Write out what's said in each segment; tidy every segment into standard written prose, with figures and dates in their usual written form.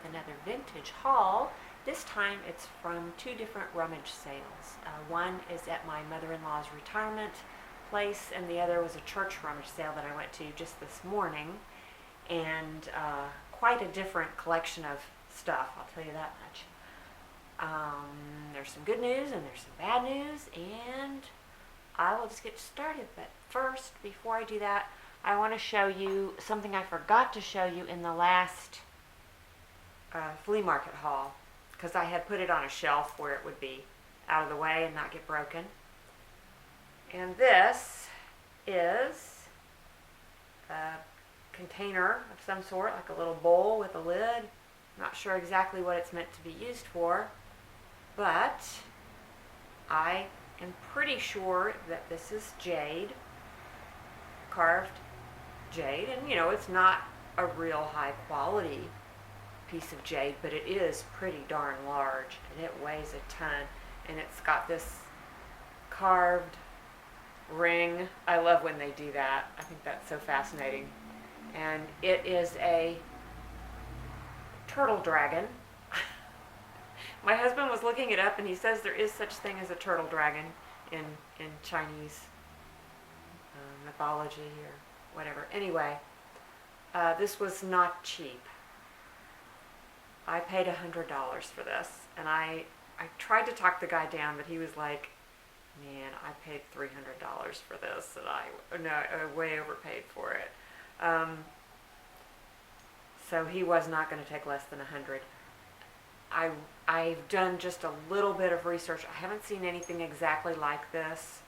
with another vintage haul. This time it's from two different rummage sales. One is at my mother-in-law's retirement place, and the other was a church rummage sale that I went to just this morning. And quite a different collection of stuff, I'll tell you that much. There's some good news and there's some bad news, and I will just get started. But first, before I do that, I want to show you something I forgot to show you in the last flea market haul, because I had put it on a shelf where it would be out of the way and not get broken. And this is a container of some sort, like a little bowl with a lid. Not sure exactly what it's meant to be used for, but I am pretty sure that this is jade, carved jade, and you know, it's not a real high quality piece of jade, but it is pretty darn large, and it weighs a ton, and it's got this carved ring. I love when they do that. I think that's so fascinating. And it is a turtle dragon. My husband was looking it up, and he says there is such thing as a turtle dragon in Chinese mythology or whatever. Anyway, this was not cheap. I paid $100 for this, and I tried to talk the guy down, but he was like, man, I paid $300 for this, and I way overpaid for it. So he was not going to take less than $100. I've done just a little bit of research. I haven't seen anything exactly like this,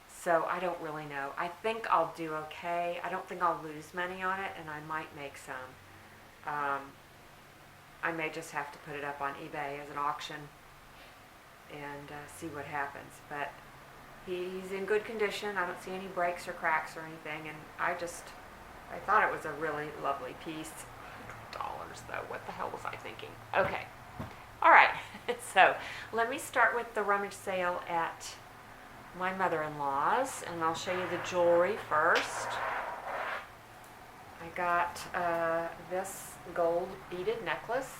so I don't really know. I think I'll do okay. I don't think I'll lose money on it, and I might make some. I may just have to put it up on eBay as an auction and see what happens. But he's in good condition. I don't see any breaks or cracks or anything, and I thought it was a really lovely piece. $100 though, what the hell was I thinking? Okay, all right, so let me start with the rummage sale at my mother-in-law's, and I'll show you the jewelry first. I got this gold beaded necklace,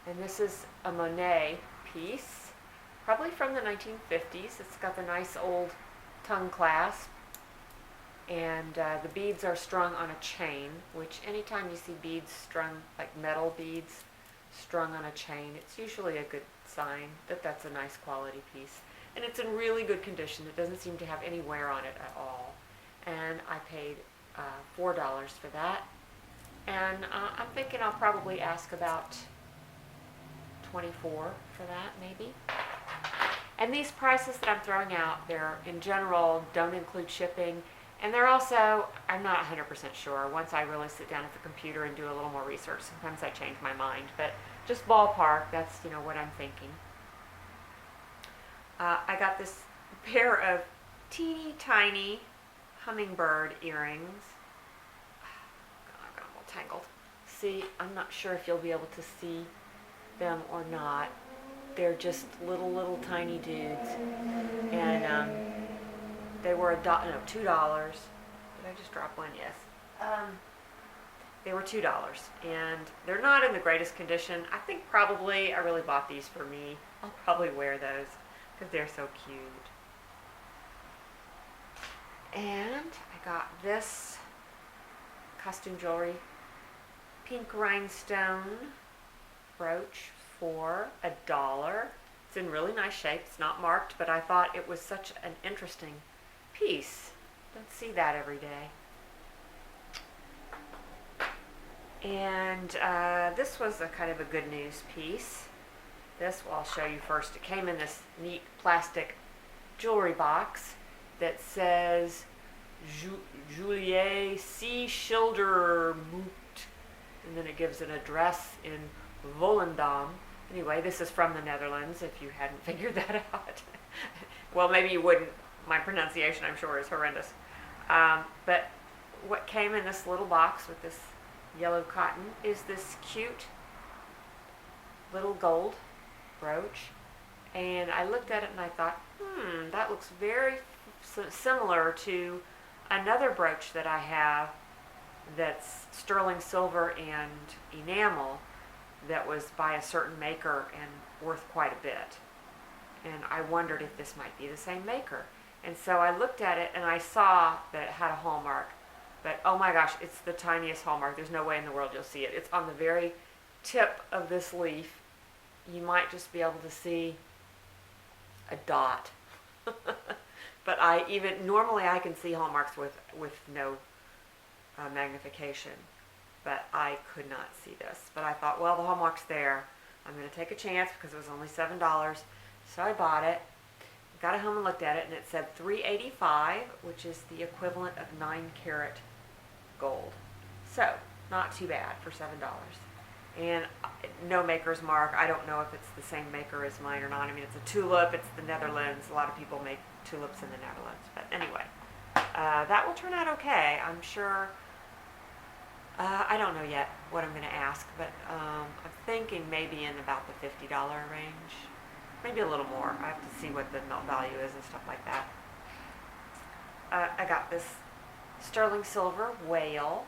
and this is a Monet piece, probably from the 1950s. It's got the nice old tongue clasp, and the beads are strung on a chain, which anytime you see beads strung, like metal beads strung on a chain, it's usually a good sign that that's a nice quality piece. And it's in really good condition. It doesn't seem to have any wear on it at all. And I paid $4 for that. And I'm thinking I'll probably ask about $24 for that, maybe. And these prices that I'm throwing out, they're in general don't include shipping. And they're also, I'm not 100% sure. Once I really sit down at the computer and do a little more research, sometimes I change my mind. But just ballpark, that's what I'm thinking. I got this pair of teeny tiny hummingbird earrings. I got them all tangled. See, I'm not sure if you'll be able to see them or not. They're just little tiny dudes, and they were $2. Did I just drop one? Yes. They were $2, and they're not in the greatest condition. I think probably I really bought these for me. I'll probably wear those because they're so cute. And I got this costume jewelry pink rhinestone brooch for $1. It's in really nice shape. It's not marked, but I thought it was such an interesting piece. Don't see that every day. And this was a kind of a good news piece. This I'll show you first. It came in this neat plastic jewelry box that says Julie C. Schildermuth, and then it gives an address in Volendam. Anyway, this is from the Netherlands, if you hadn't figured that out. Well, maybe you wouldn't. My pronunciation, I'm sure, is horrendous. But what came in this little box with this yellow cotton is this cute little gold brooch. And I looked at it and I thought, that looks very similar to another brooch that I have that's sterling silver and enamel that was by a certain maker and worth quite a bit. And I wondered if this might be the same maker. And so I looked at it and I saw that it had a Hallmark. But oh my gosh, it's the tiniest Hallmark. There's no way in the world you'll see it. It's on the very tip of this leaf. You might just be able to see a dot. But normally I can see Hallmarks with no magnification. But I could not see this. But I thought, well, the Hallmark's there. I'm going to take a chance because it was only $7. So I bought it. Got it home and looked at it, and it said $385, which is the equivalent of 9-carat gold. So, not too bad for $7. And no maker's mark. I don't know if it's the same maker as mine or not. I mean, it's a tulip. It's the Netherlands. A lot of people make tulips in the Netherlands. But anyway, that will turn out okay. I'm sure. I don't know yet what I'm going to ask, but I'm thinking maybe in about the $50 range. Maybe a little more. I have to see what the melt value is and stuff like that. I got this sterling silver whale,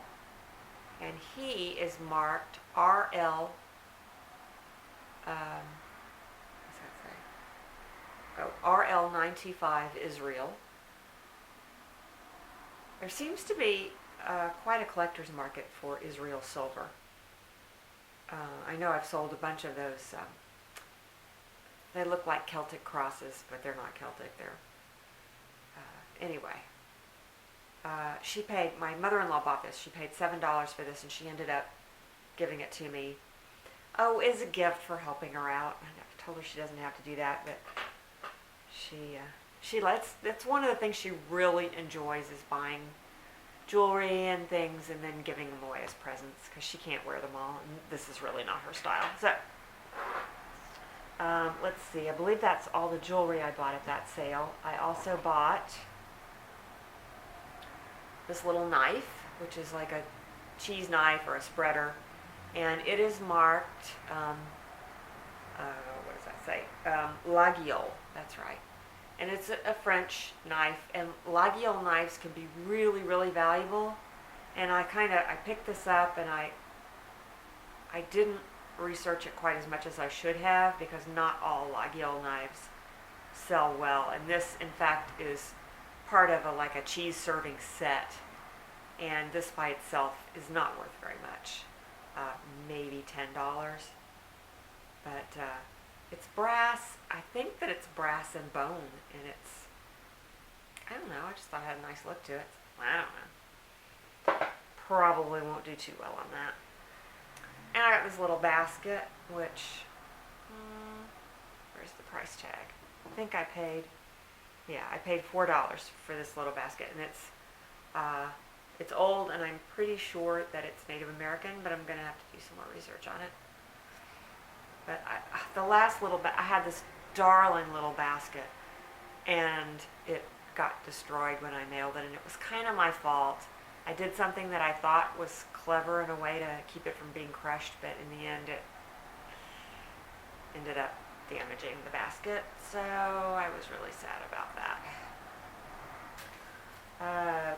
and he is marked RL. What's that say? Oh, RL925 Israel. There seems to be quite a collector's market for Israel silver. I know I've sold a bunch of those. They look like Celtic crosses, but they're not Celtic. They're anyway. My mother-in-law bought this. She paid $7 for this, and she ended up giving it to me. Oh, as a gift for helping her out. I told her she doesn't have to do that, but she lets. That's one of the things she really enjoys is buying jewelry and things and then giving them away as presents because she can't wear them all, and this is really not her style. So. Let's see, I believe that's all the jewelry I bought at that sale. I also bought this little knife, which is like a cheese knife or a spreader, and it is marked, what does that say? Laguiole, that's right. And it's a French knife, and Laguiole knives can be really, really valuable. And I picked this up, and I didn't research it quite as much as I should have because not all Laguiole knives sell well, and this in fact is part of a cheese serving set, and this by itself is not worth very much, maybe $10, but it's brass. I think that it's brass and bone, and I don't know, I just thought it had a nice look to it. I don't know, probably won't do too well on that. And I got this little basket, which, where's the price tag? I think I paid $4 for this little basket, and it's old, and I'm pretty sure that it's Native American, but I'm going to have to do some more research on it. But I had this darling little basket, and it got destroyed when I mailed it, and it was kind of my fault. I did something that I thought was clever in a way to keep it from being crushed, but in the end it ended up damaging the basket, so I was really sad about that.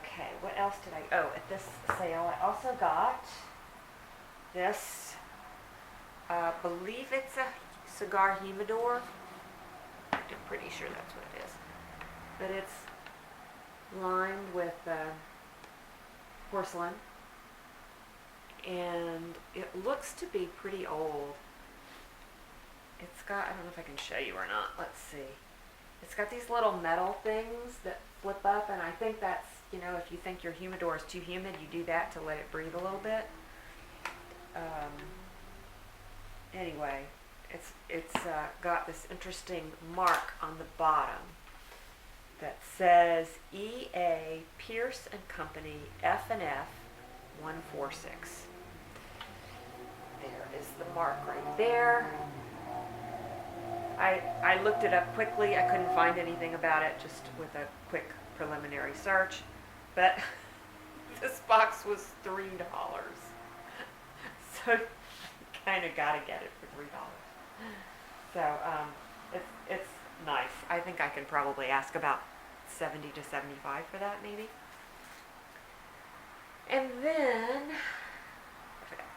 Okay, what else did at this sale I also got this, believe it's a Cigar Humidor. I'm pretty sure that's what it is. But it's lined with porcelain, and it looks to be pretty old. It's got, I don't know if I can show you or not, let's see. It's got these little metal things that flip up, and I think that's, if you think your humidor is too humid, you do that to let it breathe a little bit. Anyway, it's got this interesting mark on the bottom that says EA Pierce and Company F&F 146. There is the mark right there. I looked it up quickly. I couldn't find anything about it, just with a quick preliminary search. But this box was $3. So you kind of got to get it for $3. So it's nice. I think I can probably ask about $70 to $75 for that, maybe. And then,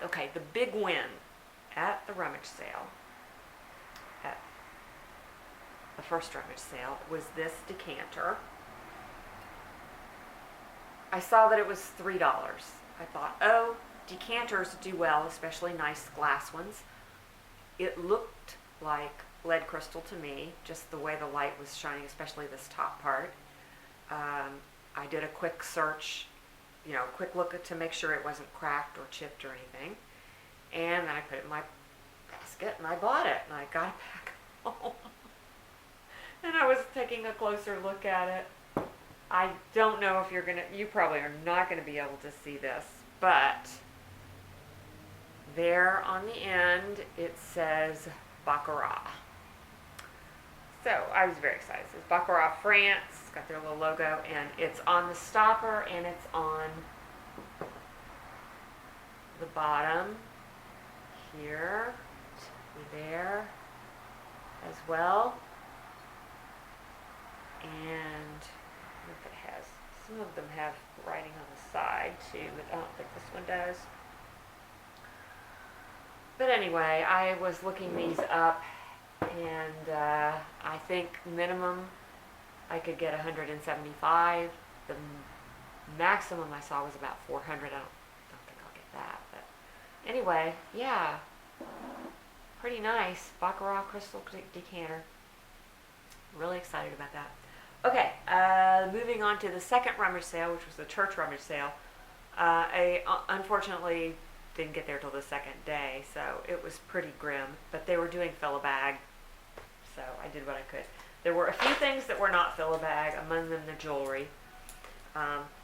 okay, the big win at the rummage sale, at the first rummage sale, was this decanter. I saw that it was $3. I thought, oh, decanters do well, especially nice glass ones. It looked like lead crystal to me, just the way the light was shining, especially this top part. I did a quick search, quick look to make sure it wasn't cracked or chipped or anything. And then I put it in my basket and I bought it and I got it back home. And I was taking a closer look at it. I don't know if you probably are not going to be able to see this, but there on the end it says Baccarat. So I was very excited. It says Baccarat France, it's got their little logo, and it's on the stopper and it's on the bottom here, there as well. And if it has, some of them have writing on the side too, but I don't think this one does. But anyway, I was looking these up, and I think minimum I could get 175. The maximum I saw was about 400. I don't think I'll get that. But anyway, yeah, pretty nice. Baccarat Crystal Decanter. Really excited about that. Okay, moving on to the second rummage sale, which was the church rummage sale. I unfortunately didn't get there till the second day, so it was pretty grim, but they were doing fill a bag, so I did what I could. There were a few things that were not fill a bag, among them the jewelry.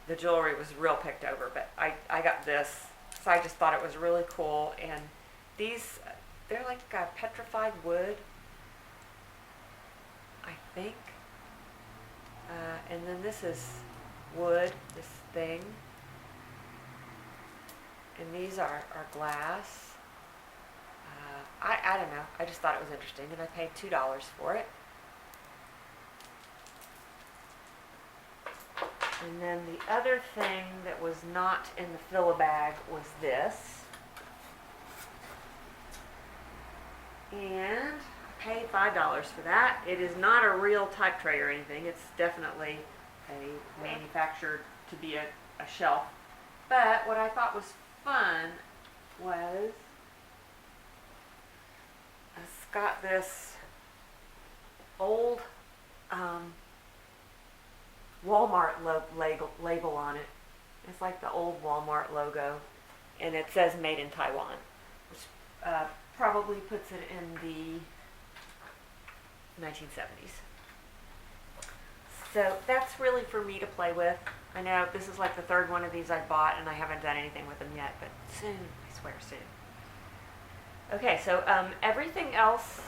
The jewelry was real picked over, but I got this, so I just thought it was really cool. And these, they're like petrified wood, I think. And then this is wood, this thing. And these are glass. I don't know. I just thought it was interesting, and I paid $2 for it. And then the other thing that was not in the fill-a-bag was this. And I paid $5 for that. It is not a real type tray or anything. It's definitely a manufactured to be a shelf. But what I thought was fun was it's got this old Walmart label on it. It's like the old Walmart logo, and it says made in Taiwan, which probably puts it in the 1970s. So that's really for me to play with. I know this is like the third one of these I bought, and I haven't done anything with them yet, but soon, I swear soon. Okay, so everything else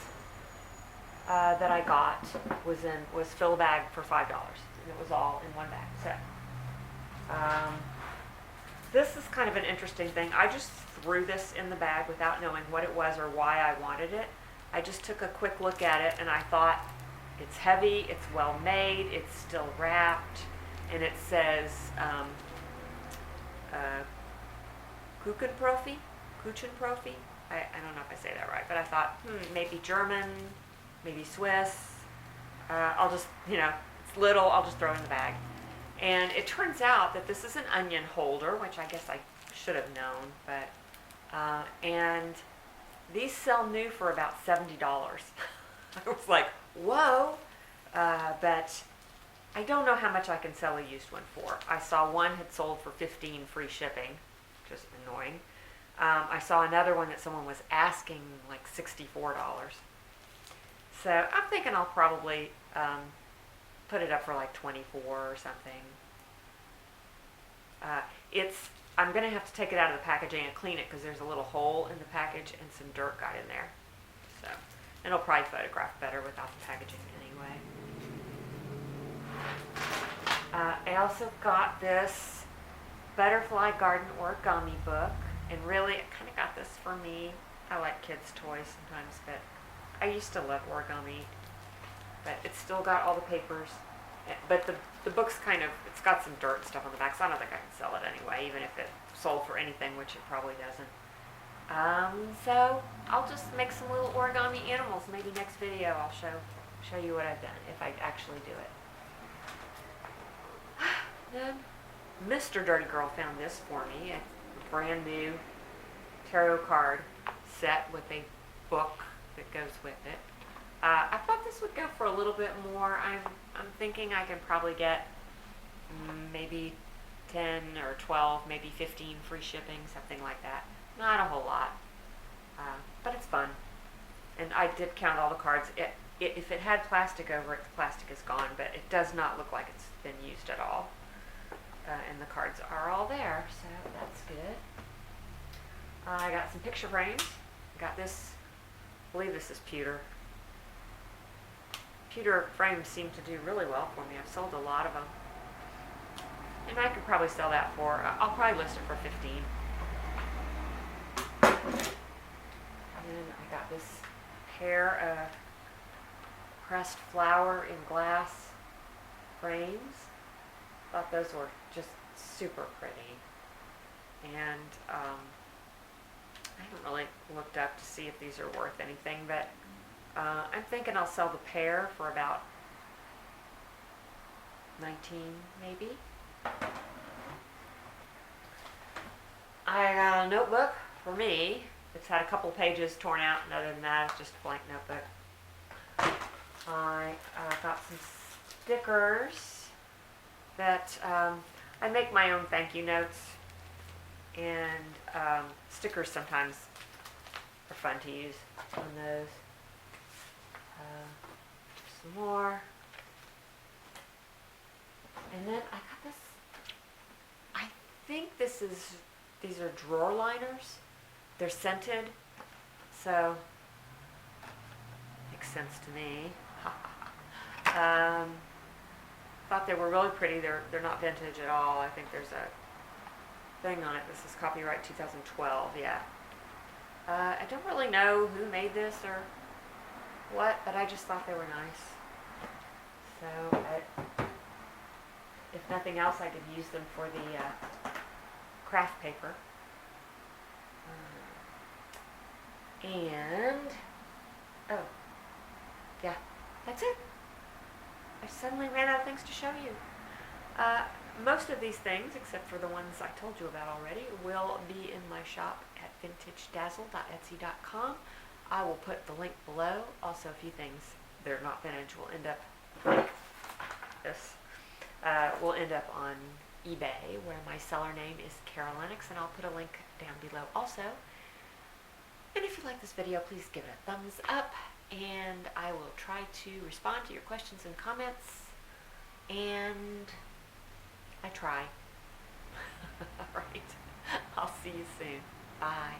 that I got was fill a bag for $5, and it was all in one bag. So this is kind of an interesting thing. I just threw this in the bag without knowing what it was or why I wanted it. I just took a quick look at it, and I thought it's heavy, it's well made, it's still wrapped. And it says Kuchenprofi. I don't know if I say that right, but I thought, maybe German, maybe Swiss. I'll just, it's little, I'll just throw it in the bag. And it turns out that this is an onion holder, which I guess I should have known, but, and these sell new for about $70. I was like, whoa, but I don't know how much I can sell a used one for. I saw one had sold for $15 free shipping, just annoying. I saw another one that someone was asking like $64. So I'm thinking I'll probably put it up for like $24 or something. I'm going to have to take it out of the packaging and clean it because there's a little hole in the package and some dirt got in there. So it'll probably photograph better without the packaging anyway. I also got this Butterfly Garden Origami book, and really I kind of got this for me. I like kids' toys sometimes, but I used to love origami, but it's still got all the papers, But the book's kind of, it's got some dirt and stuff on the back, so I don't think I can sell it anyway, even if it sold for anything, which it probably doesn't. So I'll just make some little origami animals. Maybe next video I'll show you what I've done, if I actually do it. Then Mr. Dirty Girl found this for me, a brand new tarot card set with a book that goes with it. I thought this would go for a little bit more. I'm thinking I can probably get maybe 10 or 12, maybe 15 free shipping, something like that. Not a whole lot, but it's fun. And I did count all the cards. If it had plastic over it, the plastic is gone, but it does not look like it's been used at all. And the cards are all there, so that's good. I got some picture frames. I got this, I believe this is pewter. Pewter frames seem to do really well for me. I've sold a lot of them. And I could probably sell that for, I'll probably list it for 15. And then I got this pair of pressed flower in glass frames. Thought those were just super pretty. And I haven't really looked up to see if these are worth anything, but I'm thinking I'll sell the pair for about 19 maybe. I got a notebook for me. It's had a couple pages torn out, and other than that, it's just a blank notebook. I got some stickers that I make my own thank you notes, and stickers sometimes are fun to use on those. Some more. And then I got this, I think these are drawer liners. They're scented, so makes sense to me. Thought they were really pretty. They're not vintage at all. I think there's a thing on it. This is copyright 2012. Yeah. I don't really know who made this or what, but I just thought they were nice. So if nothing else, I could use them for the craft paper. And oh yeah, that's it. I suddenly ran out of things to show you. Most of these things, except for the ones I told you about already, will be in my shop at vintagedazz.etsy.com. I will put the link below. Also, a few things that are not vintage will end up like this. Will end up on eBay, where my seller name is Carolinix, and I'll put a link down below also. And if you like this video, please give it a thumbs up, and I will try to respond to your questions and comments, and I try. All right. I'll see you soon. Bye.